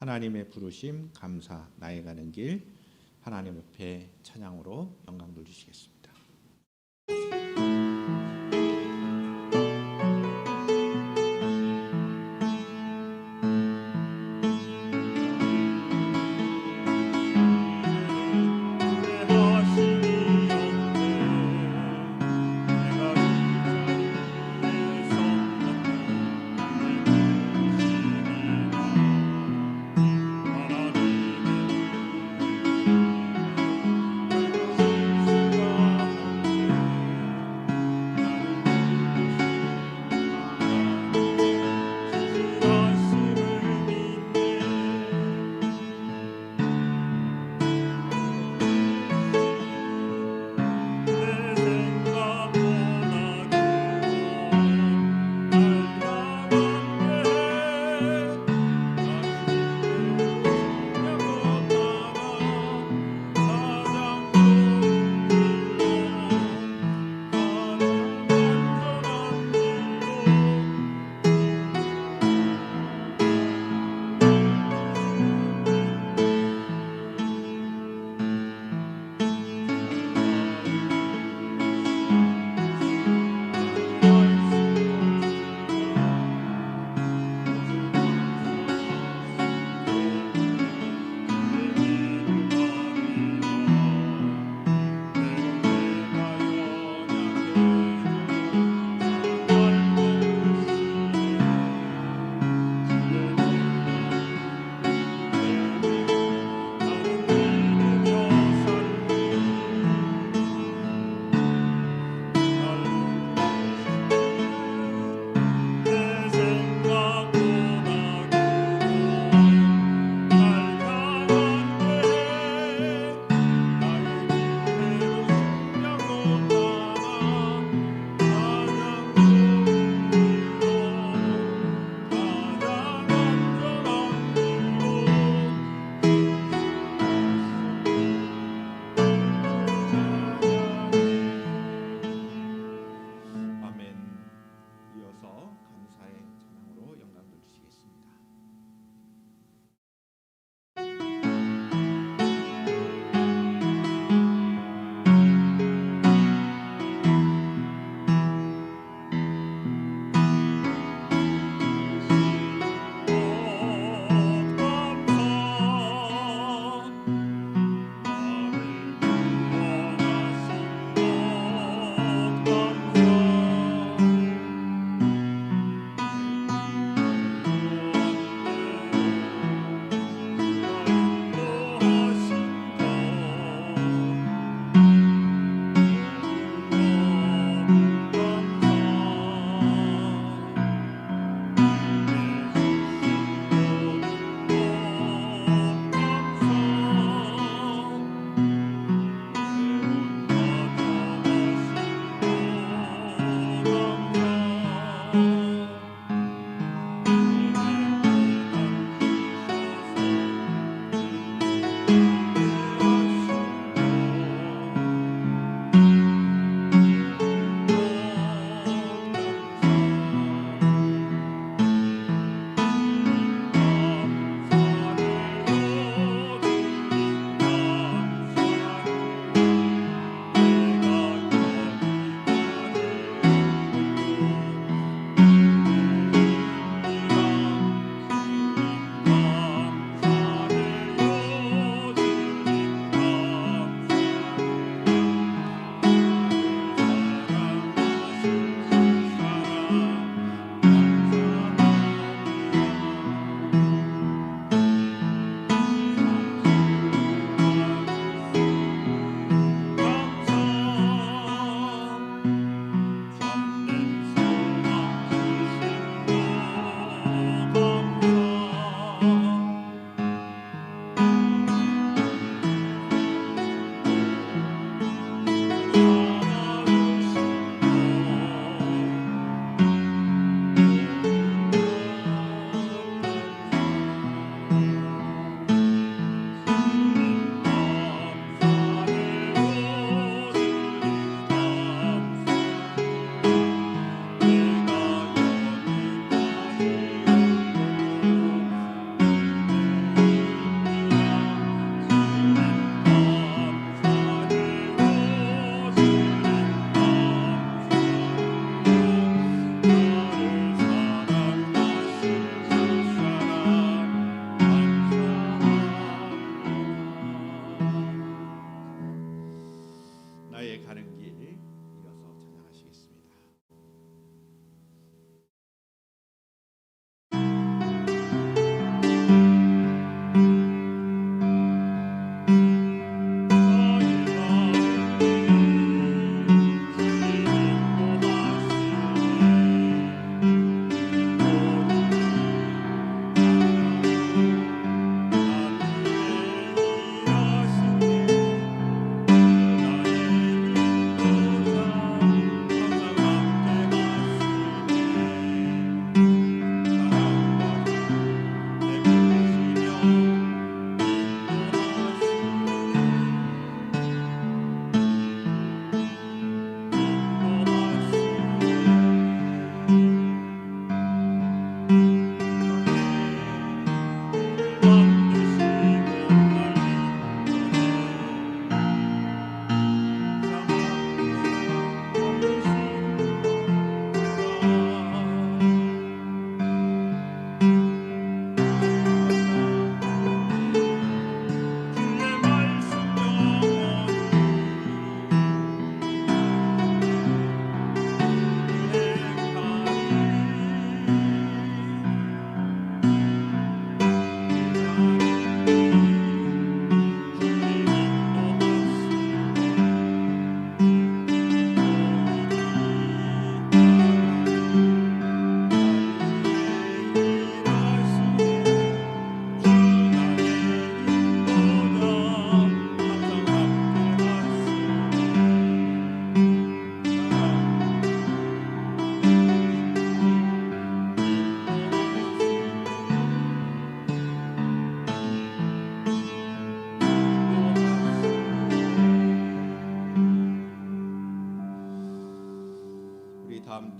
하나님의 부르심 감사 나의 가는 길 하나님 옆에 찬양으로 영광 돌리시겠습니다.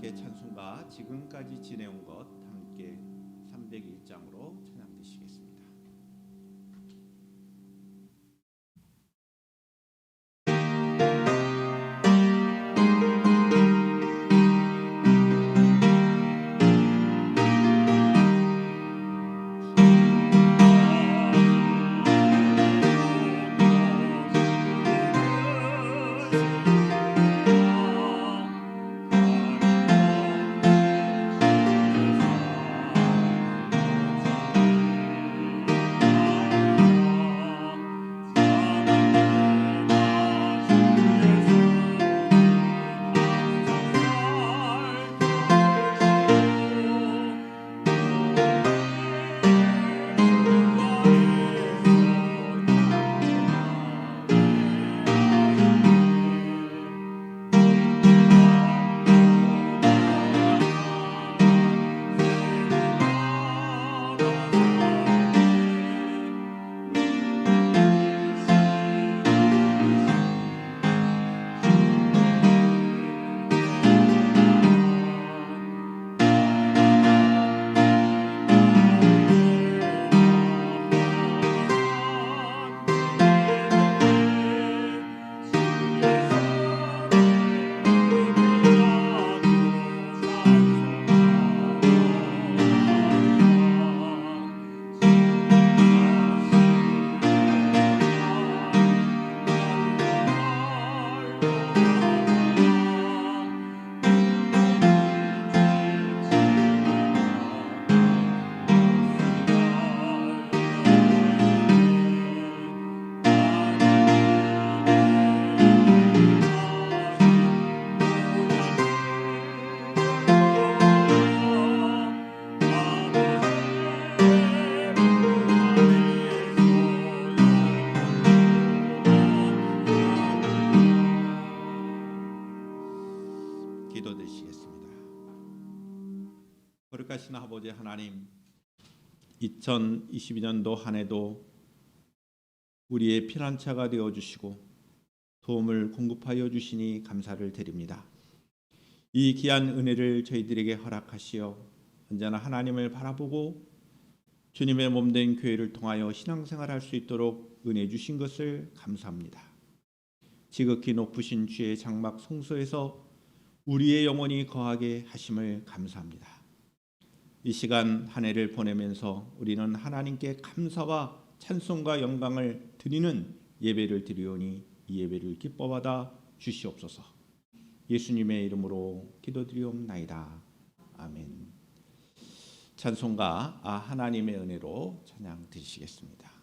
함께 찬송가 지금까지 지내온 것 함께 301장으로 찬양 드시겠습니다. 기도드리시겠습니다. 거룩하신 아버지 하나님, 2022년도 한 해도 우리의 피난처가 되어주시고 도움을 공급하여 주시니 감사를 드립니다. 이 귀한 은혜를 저희들에게 허락하시어 언제나 하나님을 바라보고 주님의 몸된 교회를 통하여 신앙생활할 수 있도록 은혜 주신 것을 감사합니다. 지극히 높으신 주의 장막 성소에서 우리의 영혼이 거하게 하심을 감사합니다. 이 시간 한 해를 보내면서 우리는 하나님께 감사와 찬송과 영광을 드리는 예배를 드리오니 이 예배를 기뻐받아 주시옵소서. 예수님의 이름으로 기도드리옵나이다. 아멘. 찬송가 하나님의 은혜로 찬양 드리시겠습니다.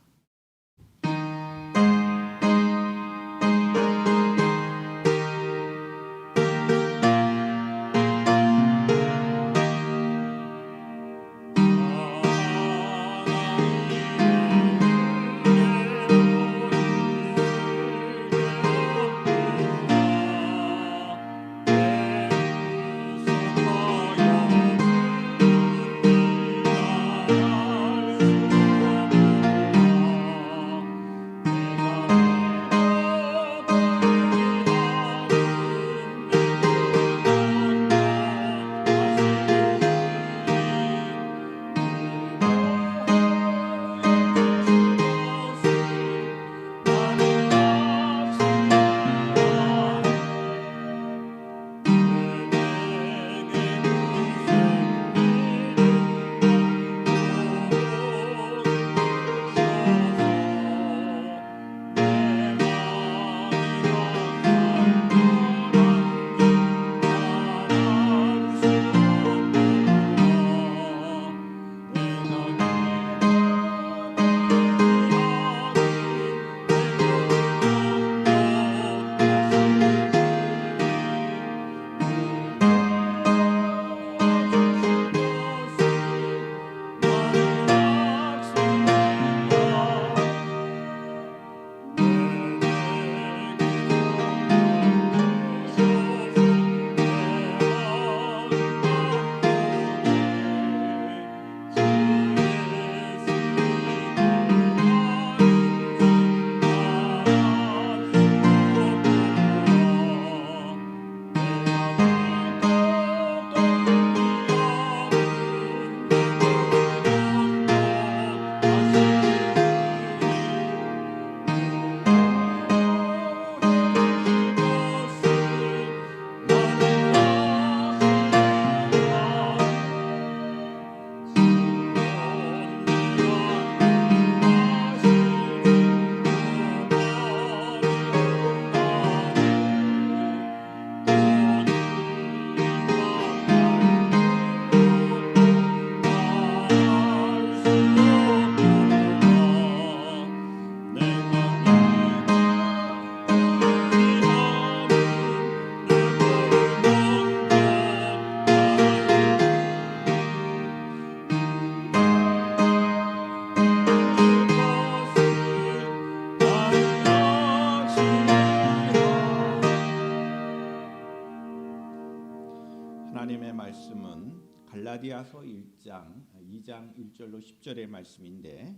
말씀은 갈라디아서 1장 2장 1절로 10절의 말씀인데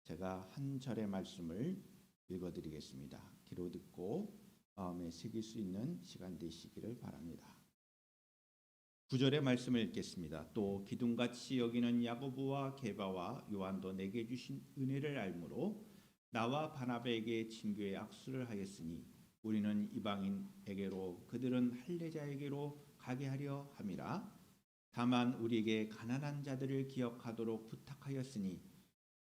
제가 한 절의 말씀을 읽어드리겠습니다. 귀로 듣고 마음에 새길 수 있는 시간 되시기를 바랍니다. 9절의 말씀을 읽겠습니다. 또 기둥같이 여기는 야고보와 게바와 요한도 내게 주신 은혜를 알므로 나와 바나바에게 친교의 악수를 하였으니 우리는 이방인에게로 그들은 할례자에게로 가게 하려 함이라. 다만 우리에게 가난한 자들을 기억하도록 부탁하였으니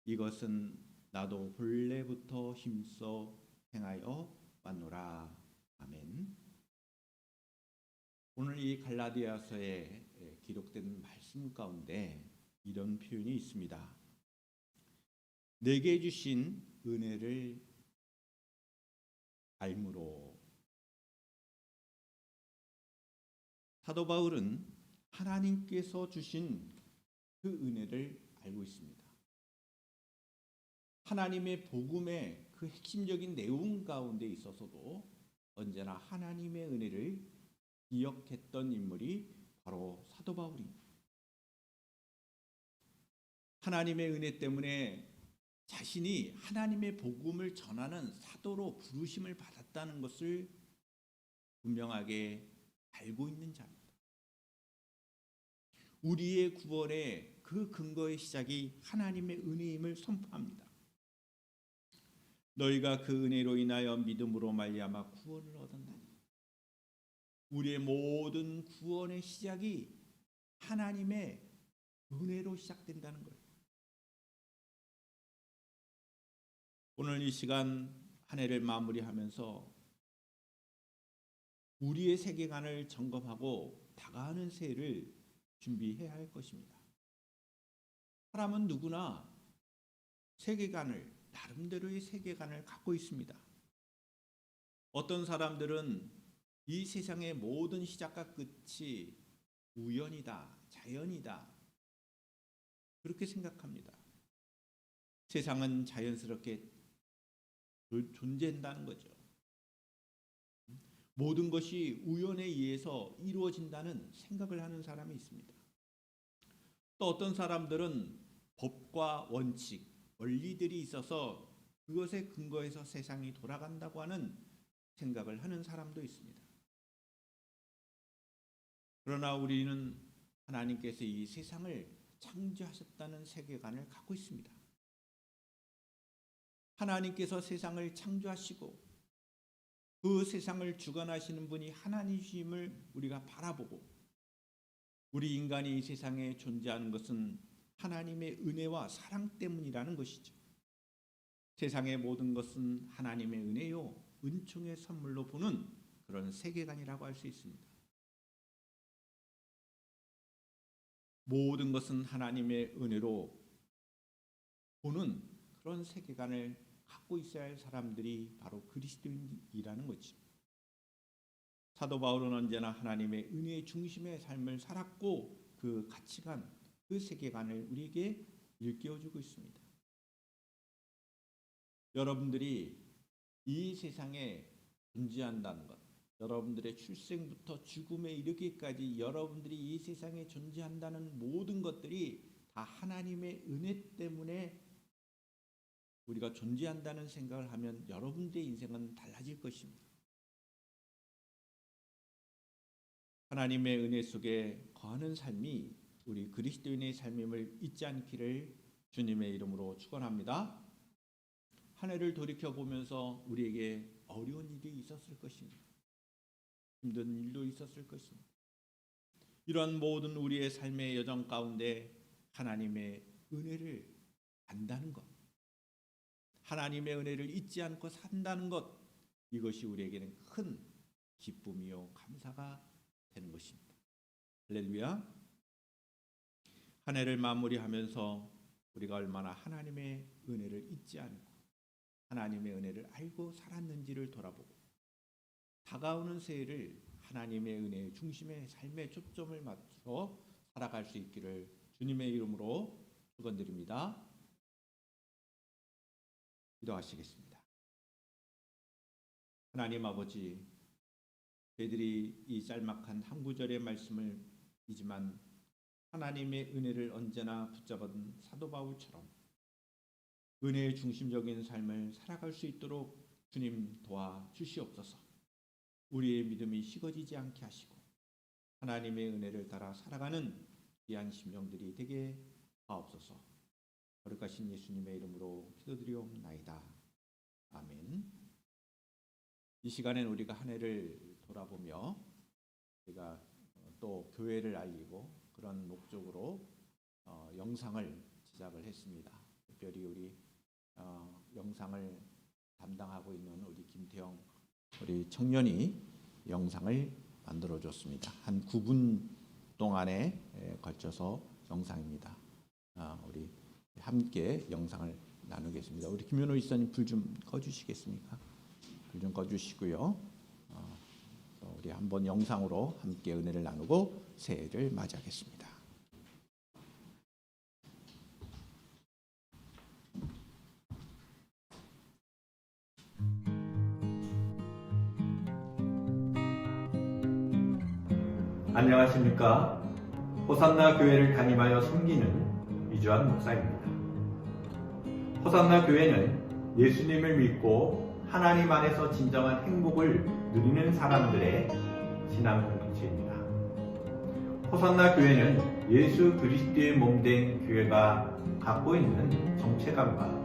이것은 나도 본래부터 힘써 행하여 왔노라. 아멘. 오늘 이 갈라디아서에 기록된 말씀 가운데 이런 표현이 있습니다. 내게 주신 은혜를 알므로. 사도 바울은 하나님께서 주신 그 은혜를 알고 있습니다. 하나님의 복음의 그 핵심적인 내용 가운데 있어서도 언제나 하나님의 은혜를 기억했던 인물이 바로 사도 바울입니다. 하나님의 은혜 때문에 자신이 하나님의 복음을 전하는 사도로 부르심을 받았다는 것을 분명하게 알고 있는 자입니다. 우리의 구원의 그 근거의 시작이 하나님의 은혜임을 선포합니다. 너희가 그 은혜로 인하여 믿음으로 말미암아 구원을 얻었나니. 우리의 모든 구원의 시작이 하나님의 은혜로 시작된다는 거예요. 오늘 이 시간 한 해를 마무리하면서 우리의 세계관을 점검하고 다가오는 새해를 준비해야 할 것입니다. 사람은 누구나 세계관을, 나름대로의 세계관을 갖고 있습니다. 어떤 사람들은 이 세상의 모든 시작과 끝이 우연이다, 자연이다, 그렇게 생각합니다. 세상은 자연스럽게 존재한다는 거죠. 모든 것이 우연에 의해서 이루어진다는 생각을 하는 사람이 있습니다. 또 어떤 사람들은 법과 원칙, 원리들이 있어서 그것에 근거해서 세상이 돌아간다고 하는 생각을 하는 사람도 있습니다. 그러나 우리는 하나님께서 이 세상을 창조하셨다는 세계관을 갖고 있습니다. 하나님께서 세상을 창조하시고 그 세상을 주관하시는 분이 하나님이심을 우리가 바라보고 우리 인간이 이 세상에 존재하는 것은 하나님의 은혜와 사랑 때문이라는 것이죠. 세상의 모든 것은 하나님의 은혜요, 은총의 선물로 보는 그런 세계관이라고 할 수 있습니다. 모든 것은 하나님의 은혜로 보는 그런 세계관을 갖고 있어야 할 사람들이 바로 그리스도인이라는 거죠. 사도 바울은 언제나 하나님의 은혜의 중심의 삶을 살았고 그 가치관, 그 세계관을 우리에게 일깨워주고 있습니다. 여러분들이 이 세상에 존재한다는 것, 여러분들의 출생부터 죽음에 이르기까지 여러분들이 이 세상에 존재한다는 모든 것들이 다 하나님의 은혜 때문에 우리가 존재한다는 생각을 하면 여러분들의 인생은 달라질 것입니다. 하나님의 은혜 속에 거하는 삶이 우리 그리스도인의 삶임을 잊지 않기를 주님의 이름으로 축원합니다. 한 해를 돌이켜보면서 우리에게 어려운 일이 있었을 것입니다. 힘든 일도 있었을 것입니다. 이런 모든 우리의 삶의 여정 가운데 하나님의 은혜를 안다는 것, 하나님의 은혜를 잊지 않고 산다는 것, 이것이 우리에게는 큰 기쁨이요 감사가 되는 것입니다. 할렐루야. 한 해를 마무리하면서 우리가 얼마나 하나님의 은혜를 잊지 않고 하나님의 은혜를 알고 살았는지를 돌아보고 다가오는 새해를 하나님의 은혜의 중심의 삶의 초점을 맞춰 살아갈 수 있기를 주님의 이름으로 축원드립니다. 기도하시겠습니다. 하나님 아버지, 저희들이 이 짤막한 한 구절의 말씀을 이지만 하나님의 은혜를 언제나 붙잡은 사도 바울처럼 은혜의 중심적인 삶을 살아갈 수 있도록 주님 도와주시옵소서. 우리의 믿음이 식어지지 않게 하시고 하나님의 은혜를 따라 살아가는 귀한 심령들이 되게 하옵소서. 거룩하신 예수님의 이름으로 기도드리옵나이다. 아멘. 이 시간엔 우리가 한 해를 돌아보며 우리가 또 교회를 알리고 그런 목적으로 영상을 제작을 했습니다. 특별히 우리 영상을 담당하고 있는 우리 김태형 우리 청년이 영상을 만들어줬습니다. 한 9분 동안에 걸쳐서 영상입니다. 우리 함께 영상을 나누겠습니다. 우리 김현호 이사님 불 좀 꺼주시겠습니까? 불 좀 꺼주시고요. 우리 한번 영상으로 함께 은혜를 나누고 새해를 맞이하겠습니다. 안녕하십니까? 호산나 교회를 담임하여 섬기는 이주환 목사입니다. 호산나 교회는 예수님을 믿고 하나님 안에서 진정한 행복을 누리는 사람들의 신앙 공동체입니다. 호산나 교회는 예수 그리스도의 몸된 교회가 갖고 있는 정체감과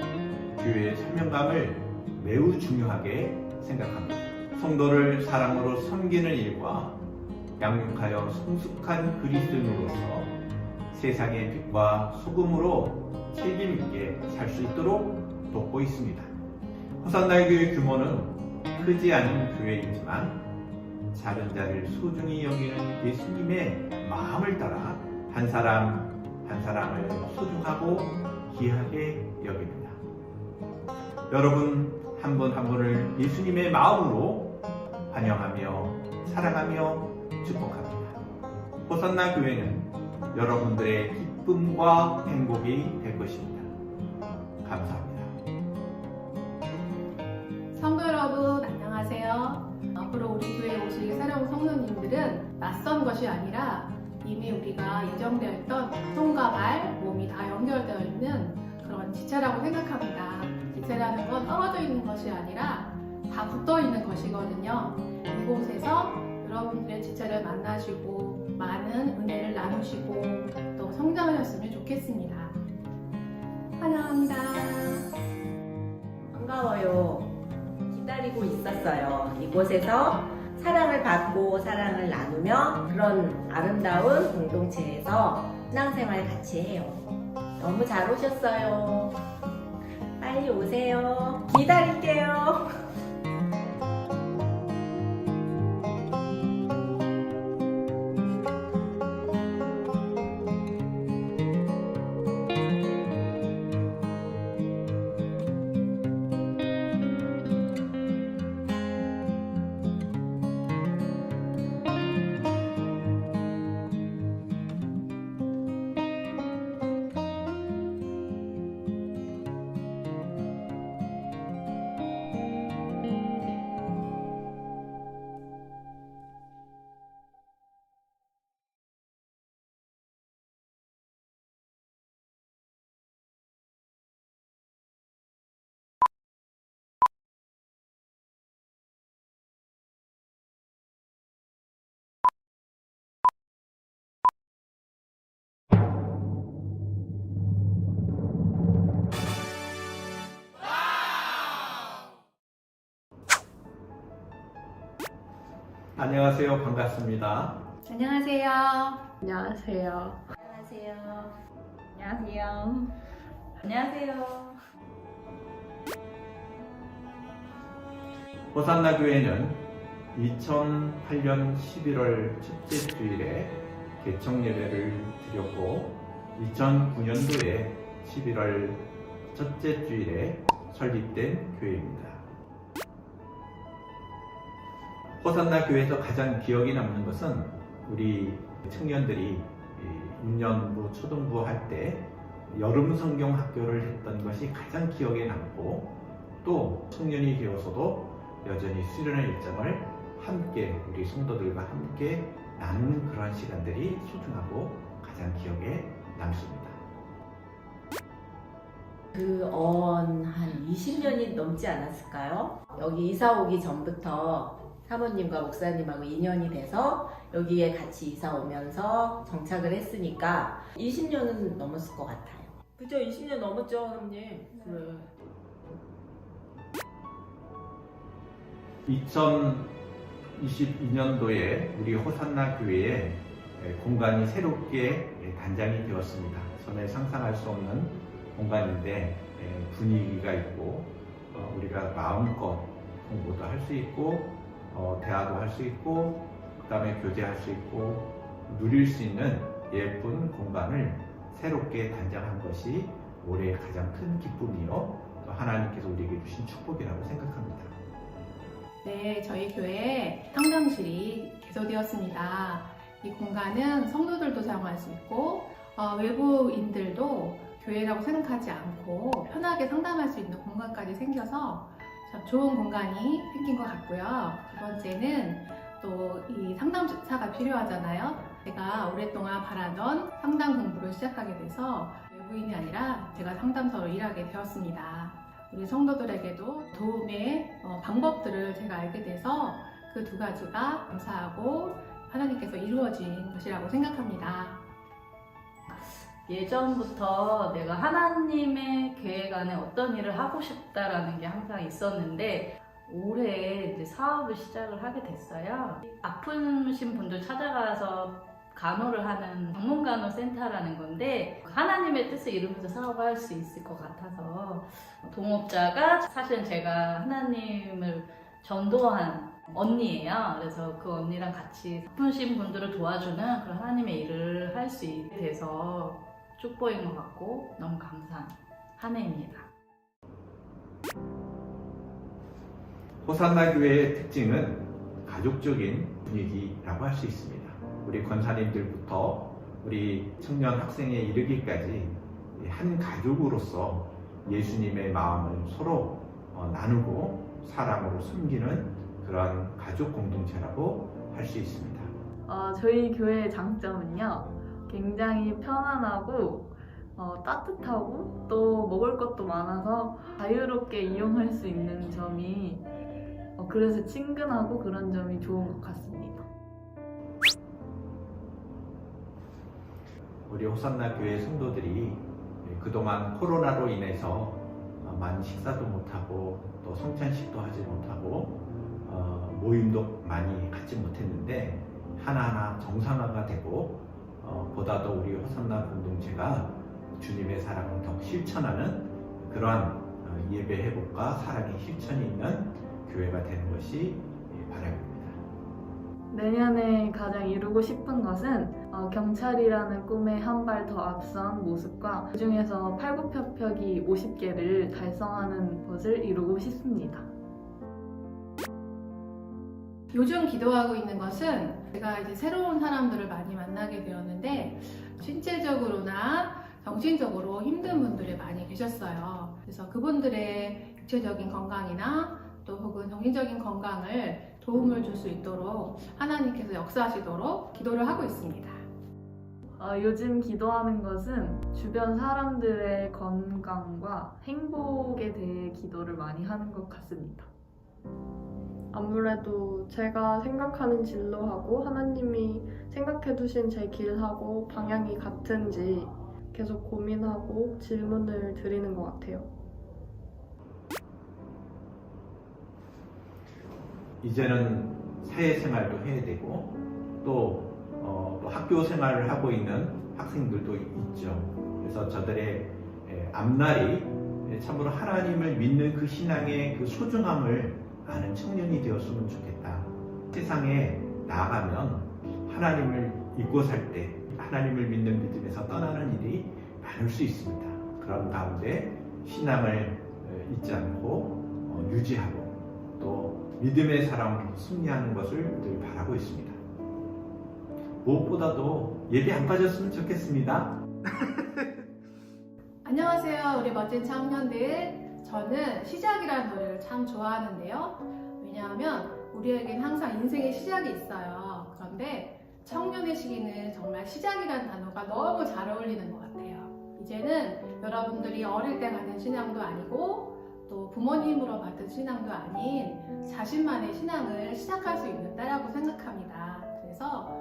교회의 사명감을 매우 중요하게 생각합니다. 성도를 사랑으로 섬기는 일과 양육하여 성숙한 그리스도인으로서 세상의 빛과 소금으로 책임있게 살 수 있도록 돕고 있습니다. 호산나 교회 규모는 크지 않은 교회이지만 작은 자를 소중히 여기는 예수님의 마음을 따라 한 사람 한 사람을 소중하고 귀하게 여깁니다. 여러분 한 분 한 분을 예수님의 마음으로 환영하며 사랑하며 축복합니다. 호산나 교회는 여러분들의 기쁨과 행복이 될 것입니다. 감사합니다. 성도 여러분 안녕하세요. 앞으로 우리 교회에 오실 새로운 성도님들은 낯선 것이 아니라 이미 우리가 예정되어 있던 손과 발, 몸이 다 연결되어 있는 그런 지체라고 생각합니다. 지체라는 건 떨어져 있는 것이 아니라 다 붙어 있는 것이거든요. 이곳에서 여러분들의 지체를 만나시고 많은 은혜를 나누시고 또 성장하셨으면 좋겠습니다. 환영합니다. 반가워요. 기다리고 있었어요. 이곳에서 사랑을 받고 사랑을 나누며 그런 아름다운 공동체에서 신앙생활 같이 해요. 너무 잘 오셨어요. 빨리 오세요. 기다릴게요. 안녕하세요. 반갑습니다. 안녕하세요. 안녕하세요. 안녕하세요. 안녕하세요. 안녕하세요. 호산나 교회는 2008년 11월 첫째 주일에 개청 예배를 드렸고 2009년도에 11월 첫째 주일에 설립된 교회입니다. 호산나 교회에서 가장 기억에 남는 것은 우리 청년들이 유년부, 초등부 할 때 여름 성경 학교를 했던 것이 가장 기억에 남고 또 청년이 되어서도 여전히 수련회 일정을 함께 우리 성도들과 함께 나누는 그러한 시간들이 소중하고 가장 기억에 남습니다. 한 20년이 넘지 않았을까요? 여기 이사 오기 전부터 사모님과 목사님하고 인연이 돼서 여기에 같이 이사 오면서 정착을 했으니까 20년은 넘었을 것 같아요. 그죠? 20년 넘었죠, 사모님? 그래. 2022년도에 우리 호산나 교회에 공간이 새롭게 단장이 되었습니다. 전에 상상할 수 없는 공간인데 분위기가 있고 우리가 마음껏 공부도 할 수 있고 대화도 할 수 있고 그 다음에 교제할 수 있고 누릴 수 있는 예쁜 공간을 새롭게 단장한 것이 올해의 가장 큰 기쁨이요 또 하나님께서 우리에게 주신 축복이라고 생각합니다. 네, 저희 교회에 상담실이 개소되었습니다. 이 공간은 성도들도 사용할 수 있고 외부인들도 교회라고 생각하지 않고 편하게 상담할 수 있는 공간까지 생겨서 참 좋은 공간이 생긴 것 같고요. 두 번째는 또 이 상담사가 필요하잖아요. 제가 오랫동안 바라던 상담 공부를 시작하게 돼서 외부인이 아니라 제가 상담사로 일하게 되었습니다. 우리 성도들에게도 도움의 방법들을 제가 알게 돼서 그 두 가지가 감사하고 하나님께서 이루어진 것이라고 생각합니다. 예전부터 내가 하나님의 계획 안에 어떤 일을 하고 싶다라는 게 항상 있었는데 올해 이제 사업을 시작을 하게 됐어요. 아프신 분들 찾아가서 간호를 하는 전문간호센터라는 건데 하나님의 뜻을 이루면서 사업을 할 수 있을 것 같아서 동업자가 사실은 제가 하나님을 전도한 언니예요. 그래서 그 언니랑 같이 아프신 분들을 도와주는 그런 하나님의 일을 할 수 있게 돼서 축복인 것 같고 너무 감사한 한 해입니다. 호산나 교회의 특징은 가족적인 분위기라고 할 수 있습니다. 우리 권사님들부터 우리 청년 학생에 이르기까지 한 가족으로서 예수님의 마음을 서로 나누고 사랑으로 숨기는 그러한 가족 공동체라고 할 수 있습니다. 저희 교회의 장점은요, 굉장히 편안하고 따뜻하고 또 먹을 것도 많아서 자유롭게 이용할 수 있는 점이 그래서 친근하고 그런 점이 좋은 것 같습니다. 우리 호산나 교회 성도들이 그동안 코로나로 인해서 많이 식사도 못하고 또 성찬식도 하지 못하고 모임도 많이 갖지 못했는데 하나하나 정상화가 되고 보다도 우리 호산나 공동체가 주님의 사랑을 더 실천하는 그러한 예배 회복과 사랑의 실천이 있는 교회가 되는 것이 바람입니다. 내년에 가장 이루고 싶은 것은 경찰이라는 꿈에 한 발 더 앞선 모습과 그중에서 팔굽혀펴기 50개를 달성하는 것을 이루고 싶습니다. 요즘 기도하고 있는 것은 제가 이제 새로운 사람들을 많이 만나게 되었는데 신체적으로나 정신적으로 힘든 분들이 많이 계셨어요. 그래서 그분들의 육체적인 건강이나 또 혹은 정신적인 건강을 도움을 줄 수 있도록 하나님께서 역사하시도록 기도를 하고 있습니다. 요즘 기도하는 것은 주변 사람들의 건강과 행복에 대해 기도를 많이 하는 것 같습니다. 아무래도 제가 생각하는 진로하고 하나님이 생각해 두신 제 길하고 방향이 같은지 계속 고민하고 질문을 드리는 것 같아요. 이제는 사회생활도 해야 되고 또 학교 생활을 하고 있는 학생들도 있죠. 그래서 저들의 앞날이 참으로 하나님을 믿는 그 신앙의 그 소중함을 아는 청년이 되었으면 좋겠다. 세상에 나아가면 하나님을 잊고 살 때 하나님을 믿는 믿음에서 떠나는 일이 많을 수 있습니다. 그런 가운데 신앙을 잊지 않고 유지하고 또 믿음의 사람으로 승리하는 것을 늘 바라고 있습니다. 무엇보다도 예배 안 빠졌으면 좋겠습니다. 안녕하세요, 우리 멋진 청년들. 저는 시작이라는 노래를 참 좋아하는데요. 왜냐하면 우리에겐 항상 인생의 시작이 있어요. 그런데 청년의 시기는 정말 시작이라는 단어가 너무 잘 어울리는 것 같아요. 이제는 여러분들이 어릴 때 가진 신앙도 아니고 또 부모님으로 받은 신앙도 아닌 자신만의 신앙을 시작할 수 있는 때라고 생각합니다. 그래서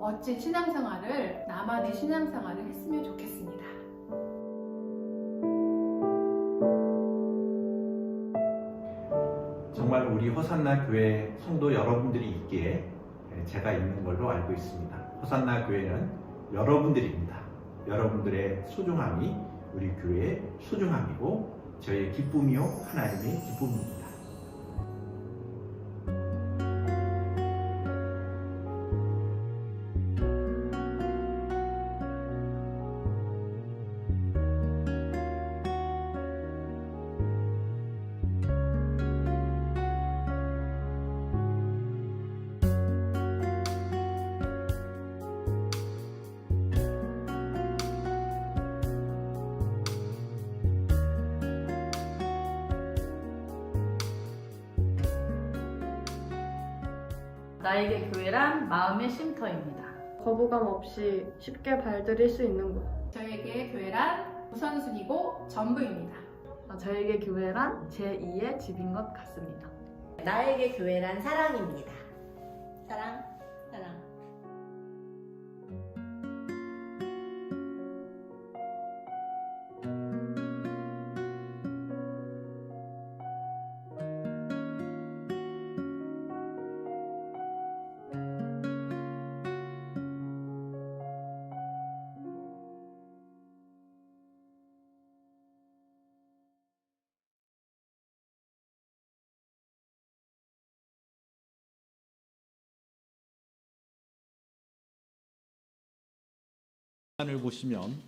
멋진 신앙생활을, 나만의 신앙생활을 했으면 좋겠습니다. 정말 우리 호산나 교회 성도 여러분들이 있기에 제가 있는 걸로 알고 있습니다. 호산나 교회는 여러분들입니다. 여러분들의 소중함이 우리 교회의 소중함이고 저희의 기쁨이요 하나님의 기쁨입니다. 나에게 교회란 마음의 쉼터입니다. 거부감 없이 쉽게 발들일 수 있는 곳. 저에게 교회란 우선순위고 전부입니다. 저에게 교회란 제2의 집인 것 같습니다. 나에게 교회란 사랑입니다. 사랑, 사랑. 을 보시면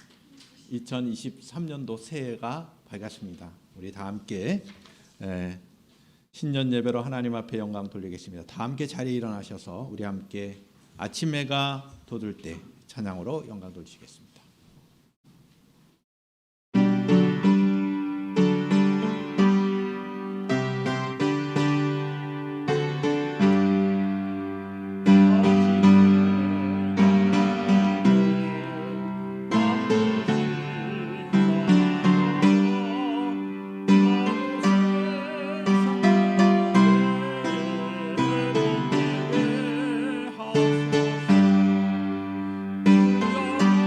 2023년도 새해가 밝았습니다. 우리 다 함께 신년 예배로 하나님 앞에 영광 돌리겠습니다. 다 함께 자리에 일어나셔서 우리 함께 아침 해가 돋을 때 찬양으로 영광 돌리시겠습니다.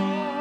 하소서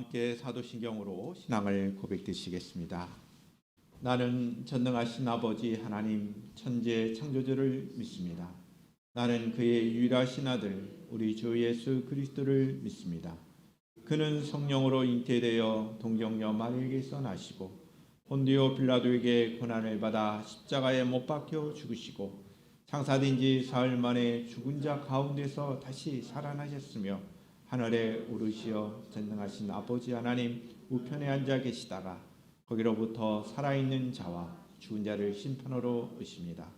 함께 사도신경으로 신앙을 고백드리시겠습니다. 나는 전능하신 아버지 하나님 천재 창조주를 믿습니다. 나는 그의 유일하신 아들 우리 주 예수 그리스도를 믿습니다. 그는 성령으로 잉태되어 동정녀 마리에게서 나시고 본디오 빌라도에게 고난을 받아 십자가에 못 박혀 죽으시고 장사된 지 사흘 만에 죽은 자 가운데서 다시 살아나셨으며 하늘에 오르시어 전능하신 아버지 하나님 우편에 앉아 계시다가 거기로부터 살아있는 자와 죽은 자를 심판하러 오십니다.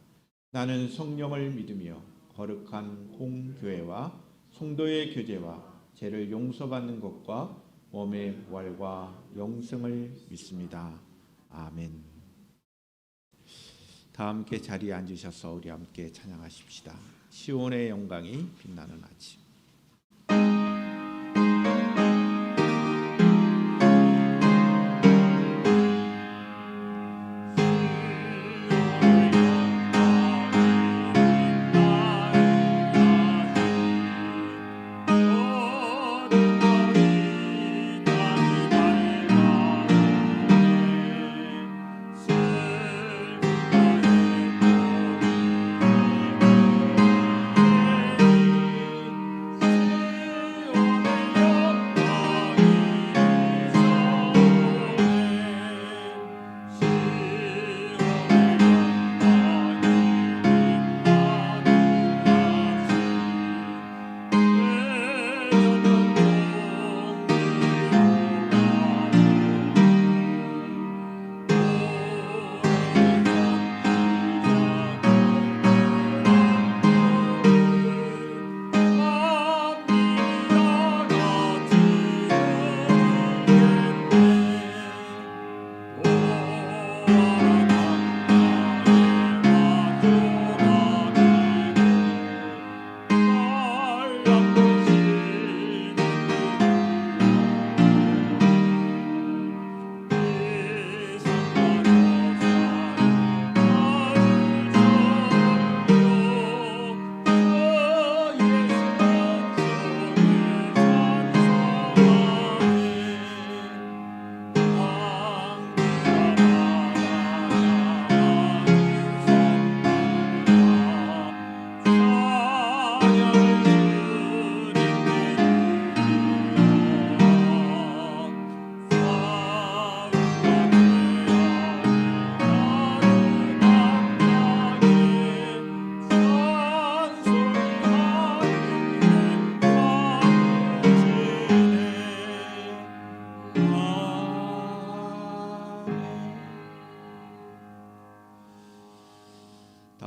나는 성령을 믿으며 거룩한 공교회와 성도의 교제와 죄를 용서받는 것과 몸의 부활과 영생을 믿습니다. 아멘. 다 함께 자리에 앉으셔서 우리 함께 찬양하십시다. 시온의 영광이 빛나는 아침.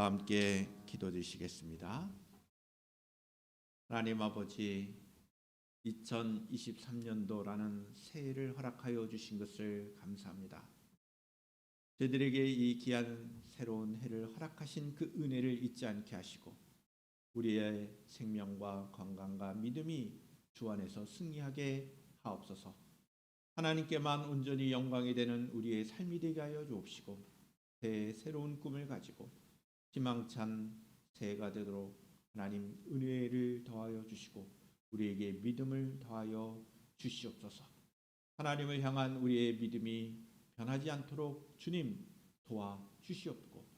다 함께 기도드리시겠습니다. 하나님 아버지, 2023년도라는 새해를 허락하여 주신 것을 감사합니다. 저희들에게 이 귀한 새로운 해를 허락하신 그 은혜를 잊지 않게 하시고 우리의 생명과 건강과 믿음이 주 안에서 승리하게 하옵소서. 하나님께만 온전히 영광이 되는 우리의 삶이 되게 하여 주옵시고 새해 새로운 꿈을 가지고 희망찬 새해가 되도록 하나님 은혜를 더하여 주시고 우리에게 믿음을 더하여 주시옵소서. 하나님을 향한 우리의 믿음이 변하지 않도록 주님 도와 주시옵고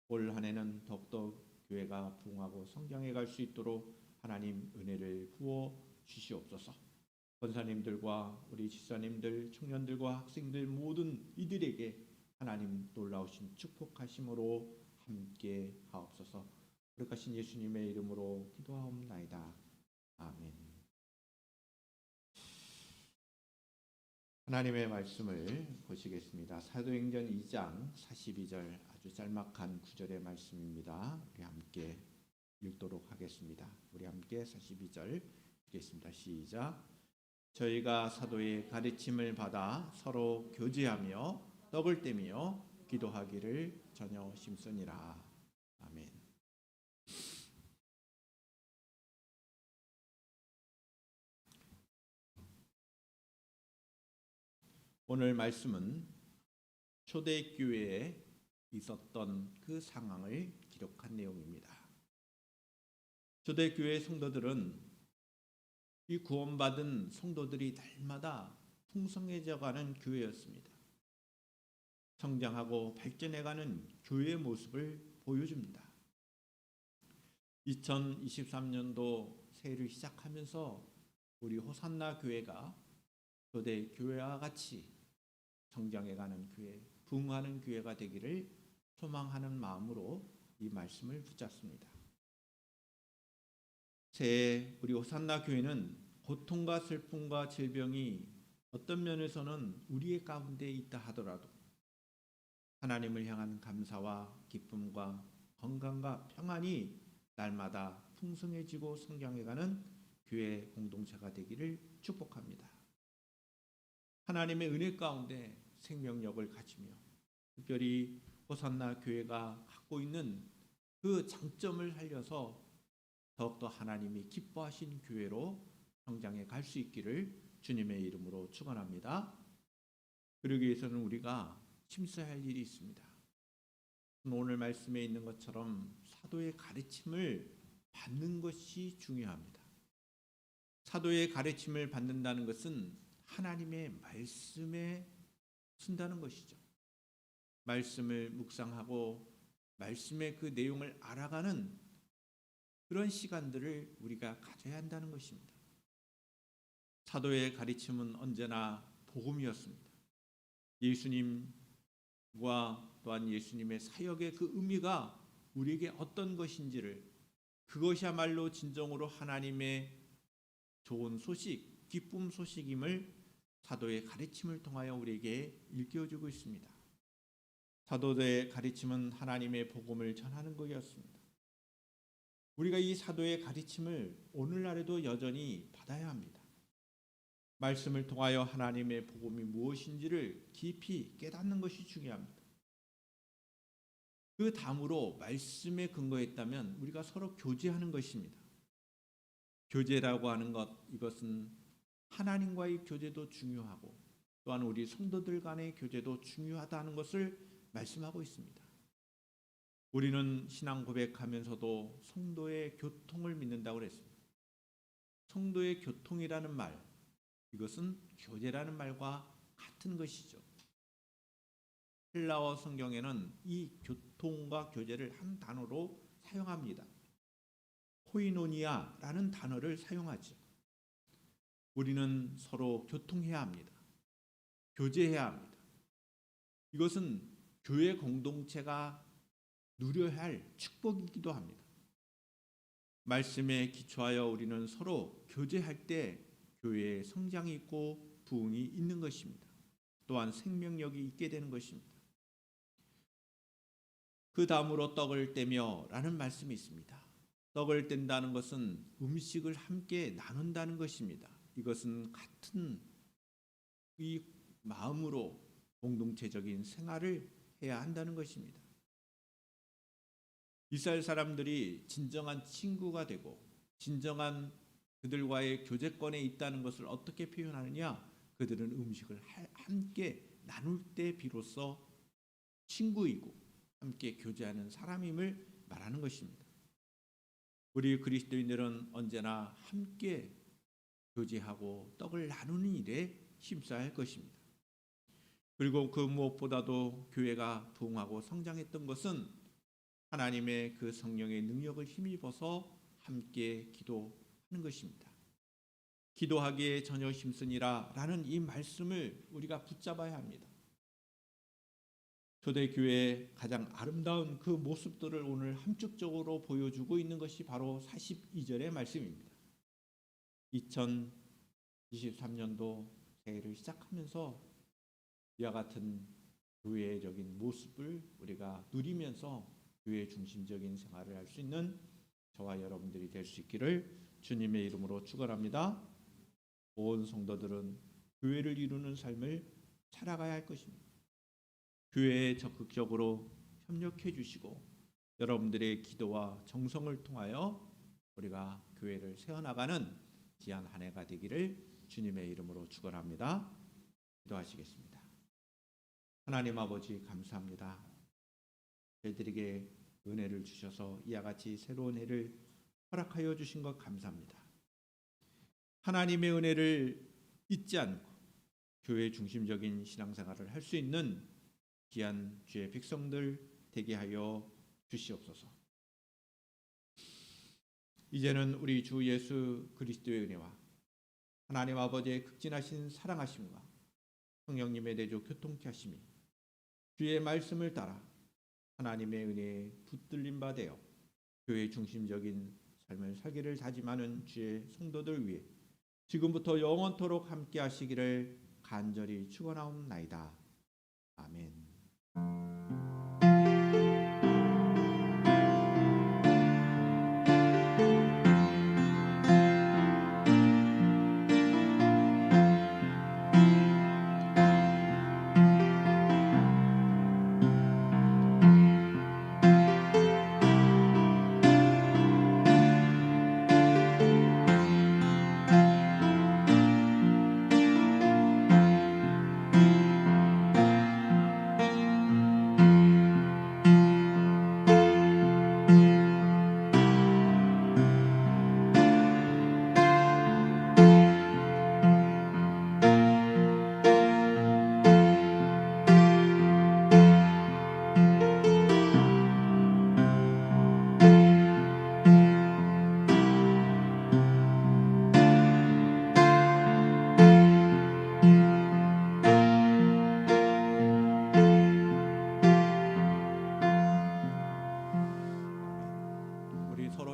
올 한 해는 더욱더 교회가 부흥하고 성장해 갈 수 있도록 하나님 은혜를 부어 주시옵소서. 권사님들과 우리 집사님들, 청년들과 학생들 모든 이들에게 하나님 놀라우신 축복하심으로 함께 하옵소서. 거룩하신 예수님의 이름으로 기도하옵나이다. 아멘. 하나님의 말씀을 보시겠습니다. 사도행전 2장 42절 아주 짤막한 구절의 말씀입니다. 우리 함께 읽도록 하겠습니다. 우리 함께 42절 읽겠습니다. 시작. 저희가 사도의 가르침을 받아 서로 교제하며 떡을 떼며 기도하기를 전혀 심쓰니라. 아멘. 오늘 말씀은 초대교회에 있었던 그 상황을 기록한 내용입니다. 초대교회 성도들은 이 구원받은 성도들이 날마다 풍성해져가는 교회였습니다. 성장하고 발전해가는 교회의 모습을 보여줍니다. 2023년도 새해를 시작하면서 우리 호산나 교회가 초대 교회와 같이 성장해가는 교회, 부흥하는 교회가 되기를 소망하는 마음으로 이 말씀을 붙잡습니다. 새해 우리 호산나 교회는 고통과 슬픔과 질병이 어떤 면에서는 우리의 가운데 있다 하더라도 하나님을 향한 감사와 기쁨과 건강과 평안이 날마다 풍성해지고 성장해가는 교회 공동체가 되기를 축복합니다. 하나님의 은혜 가운데 생명력을 가지며 특별히 호산나 교회가 갖고 있는 그 장점을 살려서 더욱더 하나님이 기뻐하신 교회로 성장해 갈 수 있기를 주님의 이름으로 축원합니다. 그러기 위해서는 우리가 힘써야 할 일이 있습니다. 오늘 말씀에 있는 것처럼 사도의 가르침을 받는 것이 중요합니다. 사도의 가르침을 받는다는 것은 하나님의 말씀에 쓴다는 것이죠. 말씀을 묵상하고 말씀의 그 내용을 알아가는 그런 시간들을 우리가 가져야 한다는 것입니다. 사도의 가르침은 언제나 복음이었습니다. 예수님과 또한 예수님의 사역의 그 의미가 우리에게 어떤 것인지를, 그것이야말로 진정으로 하나님의 좋은 소식, 기쁨 소식임을 사도의 가르침을 통하여 우리에게 일깨워주고 있습니다. 사도의 가르침은 하나님의 복음을 전하는 것이었습니다. 우리가 이 사도의 가르침을 오늘날에도 여전히 받아야 합니다. 말씀을 통하여 하나님의 복음이 무엇인지를 깊이 깨닫는 것이 중요합니다. 그 다음으로 말씀에 근거했다면 우리가 서로 교제하는 것입니다. 교제라고 하는 것, 이것은 하나님과의 교제도 중요하고 또한 우리 성도들 간의 교제도 중요하다는 것을 말씀하고 있습니다. 우리는 신앙 고백하면서도 성도의 교통을 믿는다고 그랬습니다. 성도의 교통이라는 말, 이것은 교제라는 말과 같은 것이죠. 헬라어 성경에는 이 교통과 교제를 한 단어로 사용합니다. 코이노니아라는 단어를 사용하죠. 우리는 서로 교통해야 합니다. 교제해야 합니다. 이것은 교회 공동체가 누려야 할 축복이기도 합니다. 말씀에 기초하여 우리는 서로 교제할 때 교회에 성장이 있고 부흥이 있는 것입니다. 또한 생명력이 있게 되는 것입니다. 그 다음으로 떡을 떼며 라는 말씀이 있습니다. 떡을 뗀다는 것은 음식을 함께 나눈다는 것입니다. 이것은 같은 이 마음으로 공동체적인 생활을 해야 한다는 것입니다. 이스라엘 사람들이 진정한 친구가 되고 진정한 그들과의 교제권에 있다는 것을 어떻게 표현하느냐? 그들은 음식을 함께 나눌 때 비로소 친구이고 함께 교제하는 사람임을 말하는 것입니다. 우리 그리스도인들은 언제나 함께 교제하고 떡을 나누는 일에 힘써야 할 것입니다. 그리고 그 무엇보다도 교회가 부흥하고 성장했던 것은 하나님의 그 성령의 능력을 힘입어서 함께 기도하는 것입니다. 기도하기에 전혀 힘쓰니라 라는 이 말씀을 우리가 붙잡아야 합니다. 초대교회의 가장 아름다운 그 모습들을 오늘 함축적으로 보여주고 있는 것이 바로 42절의 말씀입니다. 2023년도 새해를 시작하면서 이와 같은 교회적인 모습을 우리가 누리면서 교회 중심적인 생활을 할 수 있는 저와 여러분들이 될 수 있기를 주님의 이름으로 축원합니다. 온 성도들은 교회를 이루는 삶을 살아가야 할 것입니다. 교회에 적극적으로 협력해 주시고 여러분들의 기도와 정성을 통하여 우리가 교회를 세워나가는 귀한 한 해가 되기를 주님의 이름으로 축원합니다. 기도하시겠습니다. 하나님 아버지 감사합니다. 저희들에게 은혜를 주셔서 이와 같이 새로운 해를 허락하여 주신 것 감사합니다. 하나님의 은혜를 잊지 않고 교회 중심적인 신앙생활을 할 수 있는 귀한 주의 백성들 되게 하여 주시옵소서. 이제는 우리 주 예수 그리스도의 은혜와 하나님 아버지의 극진하신 사랑하심과 성령님의 내조 교통케 하심이 주의 말씀을 따라 하나님의 은혜에 붙들림 바 되어 교회 중심적인 삶을 살기를 다짐하는 주의 성도들 위해 지금부터 영원토록 함께 하시기를 간절히 축원하옵나이다. 아멘.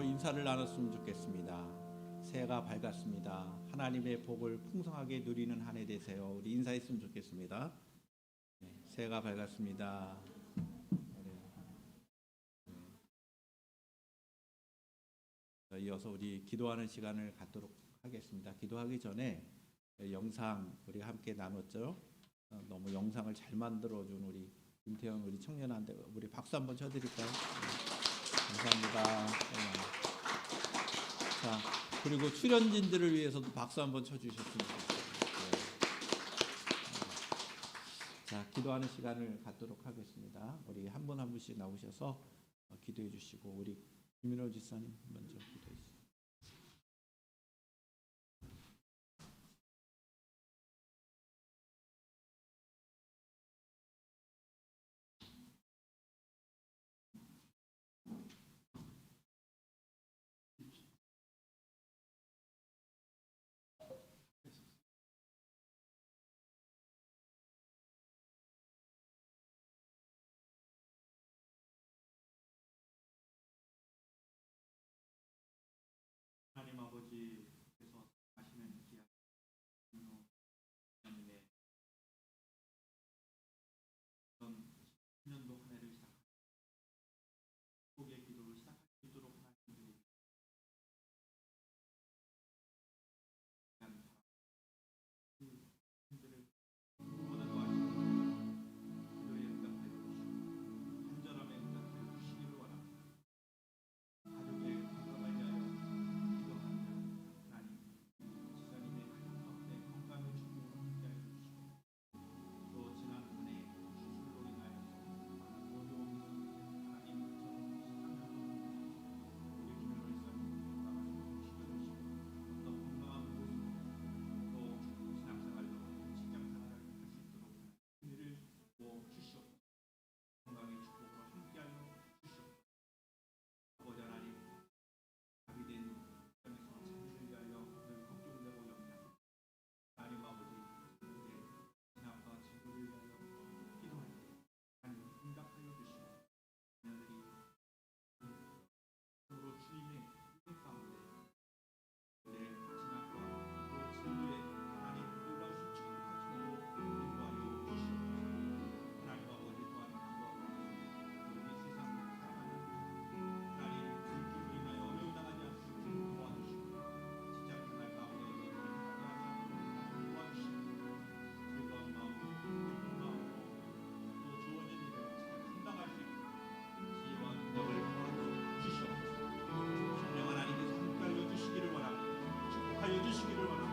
인사를 나눴으면 좋겠습니다. 새해가 밝았습니다. 하나님의 복을 풍성하게 누리는 한 해 되세요. 우리 인사했으면 좋겠습니다. 네, 새해가 밝았습니다. 이어서 우리 기도하는 시간을 갖도록 하겠습니다. 기도하기 전에 영상 우리 함께 나눴죠. 너무 영상을 잘 만들어준 우리 김태현 우리 청년한테 우리 박수 한번 쳐드릴까요? 감사합니다. 자, 그리고 출연진들을 위해서도 박수 한번 쳐주셨으면 좋겠습니다. 자, 기도하는 시간을 갖도록 하겠습니다. 우리 한 분 한 분씩 나오셔서 기도해 주시고 우리 김민호 지사님 먼저 기도해 주세요. 하나님 아버지께서 하시는 귀한 하나님의 이번 10년도 한 해를 시작하고 복의 기도를 시작할 수 있도록 하나님들이 귀한 분들을 응원하고 하시고 기도에 응답하여 주시고 간절함에 응답하여 주시기를 원합니다. 가족의 건강을 위하여 해주시기를 원합니다. 축복하여 주시기를 원합니다.